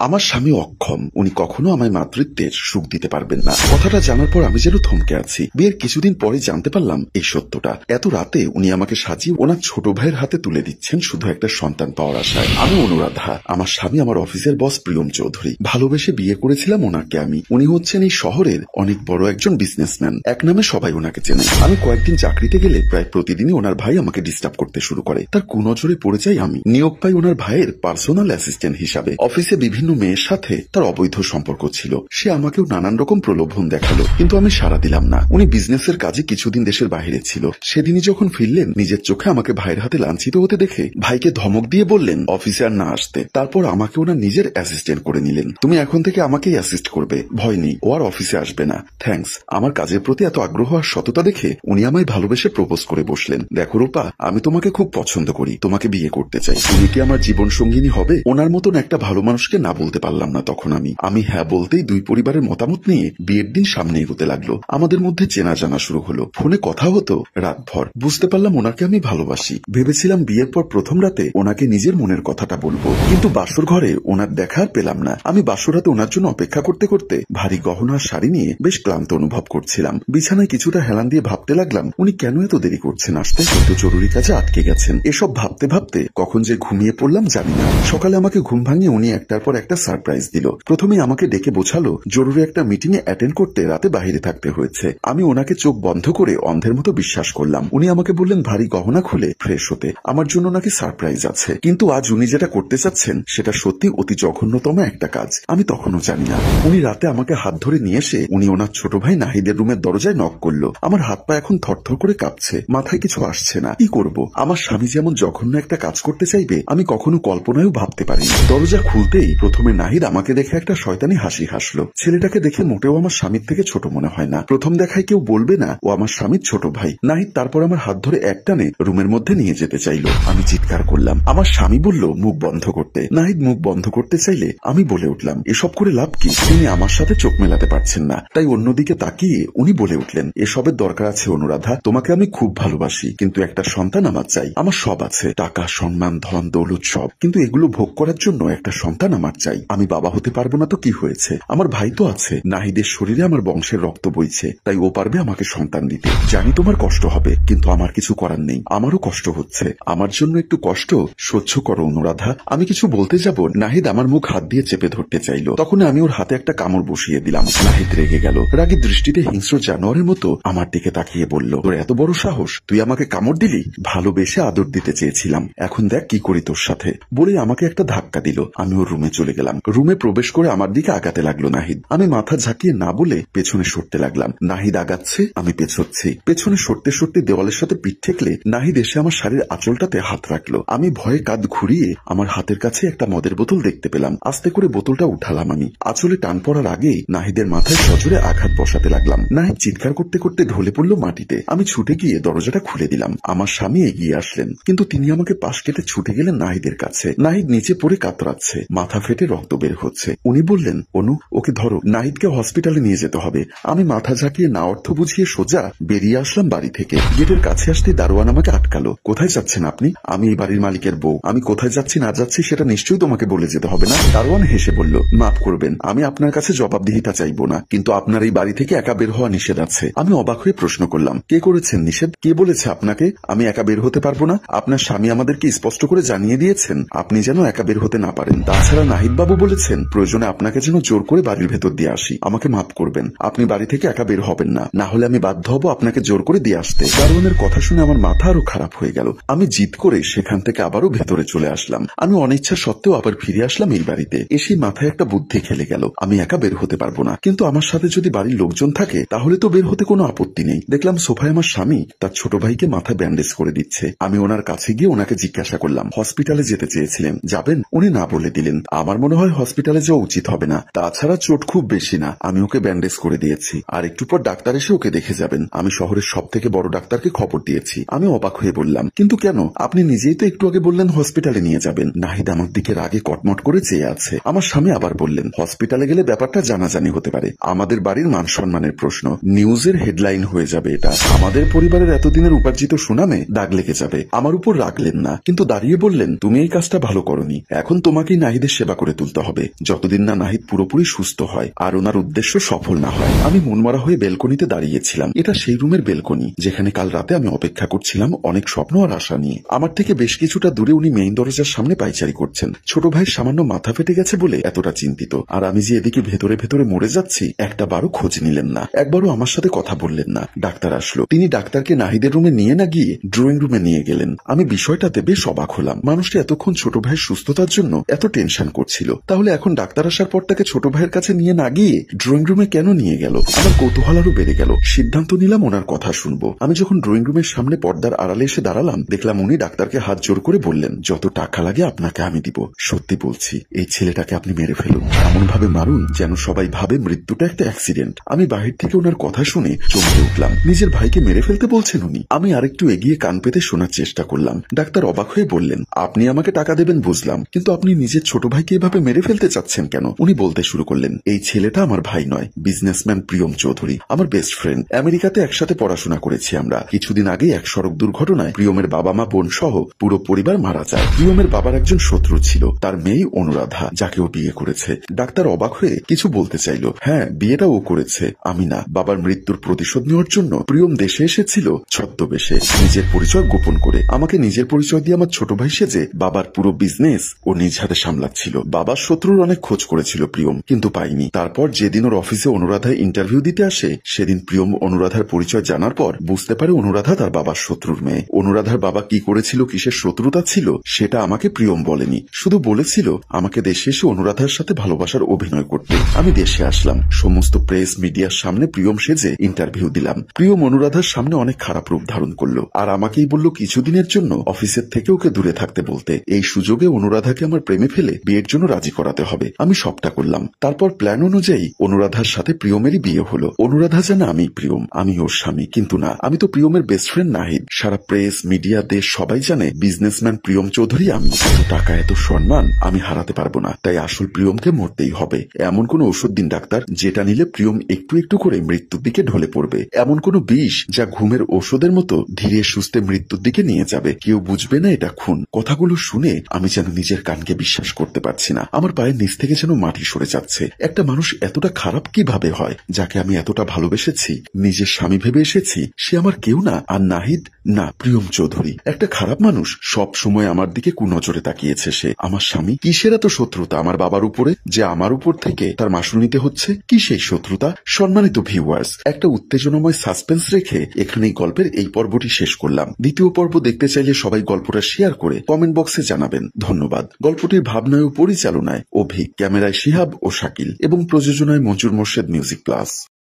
আমার স্বামী অক্ষম, উনি কখনো আমায় মাতৃত্বের সুখ দিতে পারবেন না। কথাটা জানার পর আমি যেন থমকে আছি। বিয়ের কিছুদিন পরে জানতে পারলাম এই সত্যটা। এত রাতে উনি আমাকে সাজিয়ে ওনার ছোট ভাইয়ের হাতে তুলে দিচ্ছেন শুধু একটা সন্তান পাওয়ার আশায়। আমি অনুরাধা, আমার স্বামী আমার অফিসের বস প্রিয়ম চৌধুরী। ভালোবেসে বিয়ে করেছিলাম ওনাকে আমি। উনি হচ্ছেন এই শহরের অনেক বড় একজন বিজনেসম্যান, এক নামে সবাই ওনাকে চেনে। আমি কয়েকদিন চাকরিতে গেলে প্রায় প্রতিদিনই ওনার ভাই আমাকে ডিস্টার্ব করতে শুরু করে। তার কুনজরে পড়ে যাই আমি। নিয়োগ পাই ওনার ভাইয়ের পার্সোনাল অ্যাসিস্ট্যান্ট হিসাবে। অফিসে বিভিন্ন মেয়ের সাথে তার অবৈধ সম্পর্ক ছিল। সে আমাকেও নানান রকম প্রলোভন দেখালো, কিন্তু আমি সাড়া দিলাম না। উনি বিজনেসের কাজে কিছুদিন দেশের বাইরে ছিল। সেদিনই যখন ফিরলেন, নিজের চোখে আমাকে ভাইয়ের হাতে লাঞ্ছিত হতে দেখে ভাইকে ধমক দিয়ে বললেন অফিসে আর না আসতে। তারপর আমাকে ওনার নিজের অ্যাসিস্ট্যান্ট করে নিলেন। তুমি এখন থেকে আমাকেই অ্যাসিস্ট করবে, ভয় নেই, ও আর অফিসে আসবে না। থ্যাঙ্কস। আমার কাজের প্রতি এত আগ্রহ আর সততা দেখে উনি আমায় ভালোবেসে প্রপোজ করে বসলেন। দেখো রূপা, আমি তোমাকে খুব পছন্দ করি, তোমাকে বিয়ে করতে চাই। তুমি কি আমার জীবন সঙ্গিনী হবে? ওনার মতন একটা ভালো মানুষকে না বলতে পারলাম না তখন আমি হ্যাঁ বলতেই দুই পরিবারের মতামত নিয়ে বিয়ের দিন সামনে এগোতে লাগলো। আমাদের মধ্যে চেনা জানা শুরু হলো, ফোনে কথা হতো রাতভর। বুঝতে পারলাম ওনাকে আমি ভালোবাসি। ভেবেছিলাম বিয়ের পর প্রথম রাতে ওনাকে নিজের মনের কথাটা বলবো, কিন্তু বাসর ঘরে ওনার দেখা আর পেলাম না। আমি বাসর রাতে ওনার জন্য অপেক্ষা করতে করতে ভারী গহনার শাড়ি নিয়ে বেশ ক্লান্ত অনুভব করছিলাম। বিছানায় কিছুটা হেলান দিয়ে ভাবতে লাগলাম উনি কেন এত দেরি করছেন আসতে, হয়তো জরুরি কাজে আটকে গেছেন। এসব ভাবতে ভাবতে কখন যে ঘুমিয়ে পড়লাম জানি না। সকালে আমাকে ঘুম ভাঙিয়ে উনি একটার পর একটা সারপ্রাইজ দিল। প্রথমে আমাকে ডেকে বোঝালো জরুরি একটা মিটিং এ অ্যাটেন্ড করতে রাতে বাইরে থাকতে হয়েছে। আমি ওনাকে চোখ বন্ধ করে অন্ধের মতো বিশ্বাস করলাম। উনি আমাকে বললেন ভারী গহনা খুলে ফ্রেশ হতে, আমার জন্য নাকি সারপ্রাইজ আছে। কিন্তু আজ উনি যেটা করতে চাচ্ছেন সেটা সত্যি অতি জঘন্যতম একটা কাজ। আমি তখনও জানি না। উনি রাতে আমাকে হাত ধরে নিয়ে এসে উনি ওনার ছোট ভাই নাহিদের রুমের দরজায় নক করলো। আমার হাত পা এখন থরথর করে কাঁপছে, মাথায় কিছু আসছে না। কি করব? আমার স্বামী যেমন জঘন্য একটা কাজ করতে চাইবে আমি কখনো কল্পনায়ও ভাবতে পারিনি। দরজা খুলতেই প্রথমে নাহিদ আমাকে দেখে একটা শয়তানি হাসি হাসলো। ছেলেটাকে দেখে মোটেও আমার স্বামীর থেকে ছোট মনে হয় না। প্রথম দেখায় কেউ বলবে না ও আমার স্বামীর ছোট ভাই। নাহিদ তারপর আমার হাত ধরে একটানে রুমের মধ্যে নিয়ে যেতে চাইলো। আমি চিৎকার করলাম। আমার স্বামী বলল মুখ বন্ধ করতে। নাহিদ মুখ বন্ধ করতে চাইলে আমি বলে উঠলাম এসব করে লাভ কি? তিনি আমার সাথে চোখ মেলাতে পারছেন না, তাই অন্যদিকে তাকিয়ে উনি বলে উঠলেন এসবের দরকার আছে অনুরাধা, তোমাকে আমি খুব ভালোবাসি, কিন্তু একটা সন্তান আমার চাই। আমার সব আছে, টাকা, সম্মান, ধন, দৌলত সব, কিন্তু এগুলো ভোগ করার জন্য একটা সন্তান আমার চাই। আমি বাবা হতে পারবো না তো কি হয়েছে? আমার ভাই তো আছে। নাহিদের শরীরে আমার বংশের রক্ত বইছে, তাই ও পারবে আমাকে সন্তান দিতে। জানি তোমার কষ্ট হবে, কিন্তু আমার কিছু করার নেই। আমারও কষ্ট হচ্ছে, আমার জন্য একটু কষ্ট সহ্য করো অনুরাধা। আমি কিছু বলতে যাব, নাহিদ আমার মুখ হাত দিয়ে চেপে ধরতে চাইলো। তখন আমি ওর হাতে একটা কামড় বসিয়ে দিলাম। নাহিদ রেগে গেল। রাগী দৃষ্টিতে হিংস্র জানোয়ারের মতো আমার দিকে তাকিয়ে বলল তোর এত বড় সাহস, তুই আমাকে কামড় দিলি? ভালোবেসে আদর দিতে চেয়েছিলাম, এখন দেখ কি করি তোর সাথে। বলে আমাকে একটা ধাক্কা দিল। আমি ওর রুমে চলে গেলাম। রুমে প্রবেশ করে আমার দিকে আগাতে লাগলো নাহিদ। আমি মাথা ঝাঁকিয়ে না বলে পেছনে সরতে লাগলাম। নাহিদ আগাচ্ছে, আমি পেছচ্ছি। পেছনে সরতে সরতে দেওয়ালের সাথে পিঠ ঠেকলে নাহিদ এসে আমার শাড়ির আঁচলটাতে হাত রাখলো। আমি ভয়ে কাঁধ ঘুরিয়ে আমার হাতের কাছে একটা মদের বোতল দেখতে পেলাম। আস্তে করে বোতলটা উঠালাম। আমি আঁচলে টান পড়ার আগেই নাহিদের মাথায় সজোরে আঘাত বসাতে লাগলাম। নাহিদ চিৎকার করতে করতে ঢলে পড়লো মাটিতে। আমি ছুটে গিয়ে দরজাটা খুলে দিলাম। আমার স্বামী এগিয়ে আসলেন, কিন্তু তিনি আমাকে পাশ কেটে ছুটে গেলেন নাহিদের কাছে। নাহিদ নিচে পড়ে কাতরাচ্ছে, মাথা ফেটে রক্ত বের হচ্ছে। উনি বললেন অনু, ওকে ধরো, নাহিদকে হসপিটালে নিয়ে যেতে হবে। আমি মাথা ঝাঁকিয়ে না অর্থ বুঝিয়ে সোজা বেরিয়ে আসলাম বাড়ি থেকে। গেটের কাছে আসতে দারোয়ান আমাকে আটকালো। কোথায় যাচ্ছেন আপনি? আমি এই বাড়ির মালিকের বউ, আমি কোথায় যাচ্ছি না যাচ্ছি সেটা নিশ্চয়ই তোমাকে বলে যেতে হবে না? দারোয়ান হেসে বলল মাফ করবেন, আমি আপনার কাছে জবাবদিহিতা চাইবো না, কিন্তু আপনার এই বাড়ি থেকে একা বের হওয়া নিষেধ আছে। আমি অবাক হয়ে প্রশ্ন করলাম কে করেছেন নিষেধ? কে বলেছে আপনাকে আমি একা বের হতে পারবো না? আপনার স্বামী আমাদেরকে স্পষ্ট করে জানিয়ে দিয়েছেন আপনি যেন একা বের হতে না পারেন। তাছাড়া নাহিদ বাবু বলেছেন প্রয়োজনে আপনাকে যেন জোর করে বাড়ির ভেতর দিয়ে আসি। আমাকে মাফ করবেন, আপনি বাড়ি থেকে একা বের হবেন না, না হলে আমি বাধ্য হব আপনাকে জোর করে দিয়ে আসতে। দারোয়ানের কথা শুনে আমার মাথা আরো খারাপ হয়ে গেল। আমি জিদ করে সেখান থেকে আবারও ভেতরে চলে আসলাম। আমি অনিচ্ছা সত্ত্বেও আবার ফিরে আসলাম এই বাড়িতে। এসে মাথায় একটা বুদ্ধি খেলে গেল, আমি একা বের হতে পারবো না, কিন্তু আমার সাথে যদি বাড়ির লোকজন থাকে তাহলে তো বের হতে কোনো আপত্তি নেই। দেখলাম সোফায় আমার স্বামী তার ছোট ভাইকে মাথায় ব্যান্ডেজ করে দিচ্ছে। আমি ওনার কাছে গিয়ে ওনাকে জিজ্ঞাসা করলাম হসপিটালে যেতে চেয়েছিলেন, যাবেন? উনি না বলে দিলেন। আমার মনে হয় হসপিটালে যাওয়া উচিত হবে না, তাছাড়া চোট খুব বেশি না, আমি ওকে ব্যান্ডেজ করে দিয়েছি, আর একটু পর ডাক্তার এসে ওকে দেখে যাবেন। আমি শহরের সব থেকে বড় ডাক্তারকে খবর দিয়েছি। আমি অবাক হয়ে বললাম কিন্তু কেন? আপনি নিজেই তো একটু আগে বললেন হসপিটালে নিয়ে যাবেন। নাহিদ আমার দিকে রাগে কটমট করে চেয়ে আছে। আমার স্বামী আবার বললেন হসপিটালে গেলে ব্যাপারটা জানাজানি হতে পারে, আমাদের বাড়ির মান সম্মানের প্রশ্ন, নিউজের হেডলাইন হয়ে যাবে, এটা আমাদের পরিবারের এতদিনের উপার্জিত সুনামে দাগ লেগে যাবে। আমার উপর রাগলেন না, কিন্তু দাঁড়িয়ে বললেন তুমি এই কাজটা ভালো করনি, এখন তোমাকেই নাহিদের সেবা করে গড়ে তুলতে হবে, যতদিন না নাহিদ পুরোপুরি সুস্থ হয় আর ওনার উদ্দেশ্য সফল না হয়। আমি মনমরা হয়ে বেলকনিতে দাঁড়িয়েছিলাম। এটা সেই রুমের বেলকনি যেখানে কাল রাতে আমি অপেক্ষা করছিলাম অনেক স্বপ্ন আর আশা নিয়ে। আমার থেকে বেশ কিছুটা দূরে উনি মেইন দরজার সামনে পায়চারি করছেন। ছোট ভাইয়ের সামান্য মাথা ফেটে গেছে বলে এতটা চিন্তিত, আর আমি যে এদিকে ভেতরে ভেতরে মরে যাচ্ছি একটা বারও খোঁজ নিলেন না, একবারও আমার সাথে কথা বললেন না। ডাক্তার আসলো, তিনি ডাক্তারকে নাহিদের রুমে নিয়ে না গিয়ে ড্রয়িং রুমে নিয়ে গেলেন। আমি বিষয়টাতে বেশ অবাক হলাম। মানুষটা এতক্ষণ ছোট ভাইয়ের সুস্থতার জন্য এত টেনশন করছিল, তাহলে এখন ডাক্তার আসার পর তাকে ছোট ভাইয়ের কাছে নিয়ে না গিয়ে ড্রয়িং রুমে কেন নিয়ে গেল? আমার কৌতূহল আরো বেড়ে গেল। সিদ্ধান্ত নিলাম ওনার কথা শুনবো। আমি যখন ড্রয়িং রুমের সামনে পর্দার আড়ালে এসে দাঁড়ালাম, দেখলাম উনি ডাক্তারকে হাত জোর করে বললেন, যত টাকা লাগে আপনাকে আমি দিব। সত্যি বলছি, এই ছেলেটাকে আপনি মেরে ফেলুন, এমন ভাবে মারুন যেন সবাই ভাবে মৃত্যুটা একটা অ্যাক্সিডেন্ট। আমি বাহির থেকে ওনার কথা শুনে চমকে উঠলাম। নিজের ভাইকে মেরে ফেলতে বলছেন উনি? আমি আরেকটু এগিয়ে কান পেতে শোনার চেষ্টা করলাম। ডাক্তার অবাক হয়ে বললেন, আপনি আমাকে টাকা দেবেন বুঝলাম, কিন্তু আপনি নিজের ছোট ভাইকে এভাবে মেরে ফেলতে চাচ্ছেন কেন? উনি বলতে শুরু করলেন, এই ছেলেটা আমার ভাই নয়, বিজনেসম্যান প্রিয়ম চৌধুরী, আমার বেস্ট ফ্রেন্ড। আমেরিকাতে একসাথে পড়াশোনা করেছি আমরা। কিছুদিন আগে এক সড়ক দুর্ঘটনায় প্রিয়মের বাবা মা বোন সহ পুরো পরিবার মারা যায়। প্রিয়মের বাবার একজন শত্রু ছিল, তার মেয়ে অনুরাধা, যাকে ও বিয়ে করেছে। ডাক্তার অবাক হয়ে কিছু বলতে চাইল। হ্যাঁ, বিয়েটা ও করেছে, আমি না। বাবার মৃত্যুর প্রতিশোধ নেওয়ার জন্য প্রিয়ম দেশে এসেছিল ছদ্মবেশে, নিজের পরিচয় গোপন করে। আমাকে নিজের পরিচয় দিয়ে আমার ছোট ভাই সেজে বাবার পুরো বিজনেস ও নিজ হাতে সামলাচ্ছিল। বাবার শত্রুর অনেক খোঁজ করেছিল প্রিয়ম, কিন্তু পাইনি। তারপর যেদিন ওর অফিসে অনুরাধা ইন্টারভিউ দিতে আসে, সেদিন প্রিয়ম অনুরাধার পরিচয় জানার পর বুঝতে পারে অনুরাধা তার বাবার শত্রুর মেয়ে। অনুরাধার বাবা কি করেছিল, কিসের শত্রুতা ছিল, সেটা আমাকে প্রিয়ম বলেনি। শুধু বলেছিল আমাকে দেশে এসে অনুরাধার সাথে ভালোবাসার অভিনয় করতে। আমি দেশে আসলাম, সমস্ত প্রেস মিডিয়ার সামনে প্রিয়ম সেজে ইন্টারভিউ দিলাম। প্রিয়ম অনুরাধার সামনে অনেক খারাপ রূপ ধারণ করলো, আর আমাকেই বলল কিছুদিনের জন্য অফিসের থেকে ওকে দূরে থাকতে বলতে। এই সুযোগে অনুরাধাকে আমার প্রেমে ফেলে বিয়ের জন্য রাজি করাতে হবে। আমি সবটা করলাম। তারপর প্ল্যান অনুযায়ী অনুরাধার সাথে প্রিয়মেরই বিয়ে হলো। অনুরাধা জানে আমি প্রিয়ম, আমি ওর স্বামী, কিন্তু না, আমি তো প্রিয়মের বেস্ট ফ্রেন্ড নাহিদ। সারা প্রেস মিডিয়া দেশ সবাই জানে বিজনেসম্যান প্রিয়ম চৌধুরী আমি। এত টাকা এত সম্মান আমি হারাতে পারবো না, তাই আসল প্রিয়মকে মরতেই হবে। এমন কোন ওষুধ দিন ডাক্তার, যেটা নিলে প্রিয়ম একটু একটু করে মৃত্যুর দিকে ঢলে পড়বে। এমন কোন বিষ যা ঘুমের ওষুধের মতো ধীরে সুস্থে মৃত্যুর দিকে নিয়ে যাবে, কেউ বুঝবে না এটা খুন। কথাগুলো শুনে আমি যেন নিজের কানকে বিশ্বাস করতে পারছি না। আমার পায়ের নিচ থেকে যেন মাটি সরে যাচ্ছে। একটা মানুষ এতটা খারাপ কিভাবে হয়? যাকে আমি এতটা ভালোবেসেছি, নিজের স্বামী ভেবে এসেছি, সে আমার কেউ না। আর নাহিদ না, প্রিয়ম চৌধুরী একটা খারাপ মানুষ। সব সময় আমার দিকে কুনজরে তাকিয়েছে সে। আমার স্বামী, কিসের এত শত্রুতা আমার বাবার উপরে যে আমার উপর থেকে তার মাসুল নিতে হচ্ছে? কি সেই শত্রুতা? সম্মানিত ভিউয়ার্স, একটা উত্তেজনাময় সাসপেন্স রেখে এখানেই গল্পের এই পর্বটি শেষ করলাম। দ্বিতীয় পর্ব দেখতে চাইলে সবাই গল্পটা শেয়ার করে কমেন্ট বক্সে জানাবেন। ধন্যবাদ। গল্পটির ভাবনায় ও পরিচালনায় অভিক, ক্যামেরায় শিহাব ও শাকিল এবং প্রযোজনায় মঞ্জুর মোর্শেদ মিউজিক প্লাস।